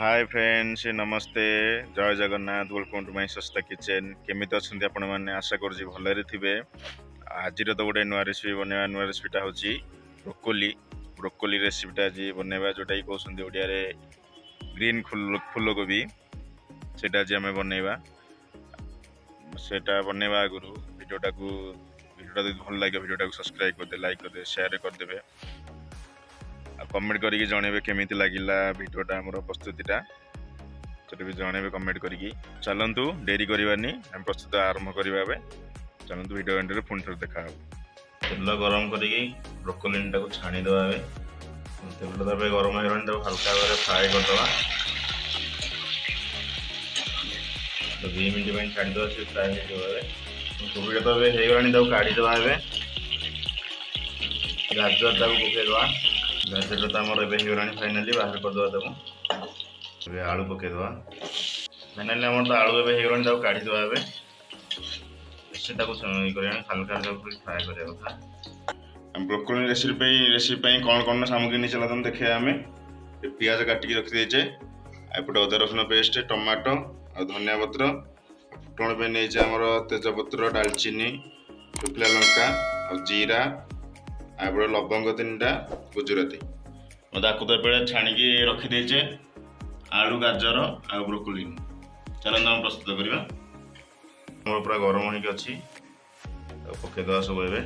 Hi friends नमस्ते जय Jagannath welcome to my सस्ता किचन केमिति अच्छे आपण मैंने आशा करुँच भलरे थे। आज तो गोटे नुआ रेसिपी बनवा नुआ रेसिपीटा हूँ ब्रोकोली ब्रोकोली रेसिपीटा आज बनवा जोटा कि कहते ओडिया ग्रीन फूलकोबी से आज आम बनवा सेटा बनवा आगु भिडियोटा भल लगे भिडियोटा सब्सक्राइब करदे लाइक करदे शेयर करदे कमेंट करके जनइबे केमिति लागिला भिडियोटा हमर प्रस्तुतिटा सेटा भी जनइबे कमेंट करके चलंतु डेरी करबानी हम प्रस्तुत आरंभ करबा बे चलंतु वीडियो एंड रे पुन थर देखा तेल गरम करके ब्रोकोली को छाणी दवा बे तेल तबे गरम हेरन तो हल्का भाबे फ्राई कर दवा तो 2 मिनिट में छाड़ी दवा से फ्राई हो जावे कोबीटा तबे हे गलानी तो काढी दवा बे गाजर ताको पके दवा गाजर तो आम एगलानी फाइनाली बाहर करदे तक आलू पकईदे फाइनाली आम तो आलू एगलानी काढ़ीदे से हल्का फ्राए करा ब्रोकोली रेसिपी कौन कौन सामग्री नहीं चला तुम देखिए आम पियाज काटिकी रखीदे एपटे अदा रसुण पेस्ट टमाटो और धनिया पत्र फुटण पे नहीं आमर तेजपत्र डालचीनी शुखला लंका और जीरा एपटे लवंग 3टा गुजराती ताकू तो ये छाणिकी रखीदे आलू गाजर आ ब्रोकोली चलते हम प्रस्तुत करवा पूरा गरम होगी अच्छी पकईदे सब ए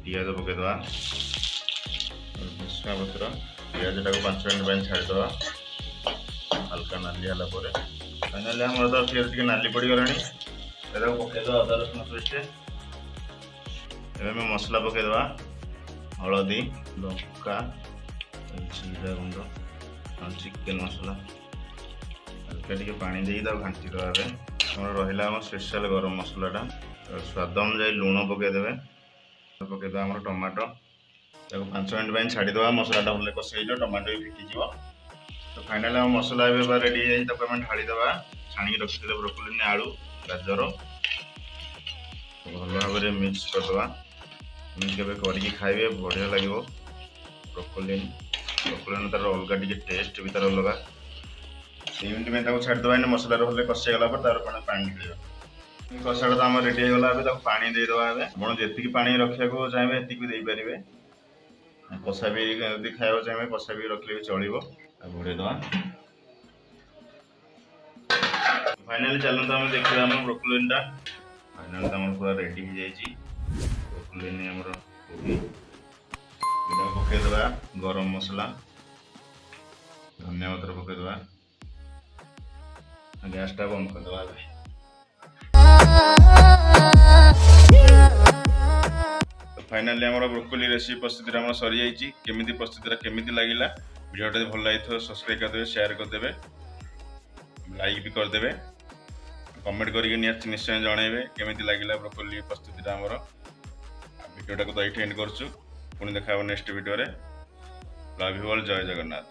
पियाज पकईदे भुसुंगा पत्र पियाज टाक 5 मिनट छाड़ीदे हल्का नाली है फाइनाली आम तो पियाज टे नाली पड़गला पकईदे अदा रसुण पेस्ट एवं मसला पकईदे हलदी लंका जीरा गुंड और चिकेन मसला हल्का टी पानी दे घाटी देवे रहा आम स्पेशल गरम मसलाटा स्वाद अनुजाई लुण पकईदे पकईदे आम टमाटो 5 मिनट छाड़ीदे मसलाटा भले कषे टमाटो भी फिटिज तो फाइनाल आम मसला रेडी आम ढालीदे छाणी रखीदे ब्रोकोली आलू गाजर भल भाव मिक्स करदे केवे करके खाइबे बढ़िया लगे ब्रोकोली तार अलग टे टेस्ट भी तार अलग 3 मिनट में छाड़ीदे मसला भले कषि गला तार पानी ढाल कषाटा तो आम रेडी होगा पानी देदेवा आप जी पानी रखा चाहिए ये भी देपारे कषा भी खाया चाहिए कषा भी रखले भी चलो घोड़ेदवा फाइनाली चलते आम देखा आम ब्रोकोलीटा फाइनाल तो आम पूरा रेडी हो जाए ब्रोकोली आमर कोबी पकईदे गरम मसला धनिया पत्र पकईदे गैसटा बंद करदे फाइनाली आम ब्रोकोली रेसिपी प्रस्तुति आम सरी जाइए केमिति प्रस्तुति केमिति लगिला वीडियोटा भल लगी सब्सक्राइब करदे शेयर करदे लाइक भी करदे कमेंट करके निश्चय जनइबे केमिति लगिला ब्रोकोली प्रस्तुति आमर वीडियोटा को तो ये एंड करछु पुणी देखा नेक्स्ट वीडियो रे लव यू ऑल जय जगन्नाथ।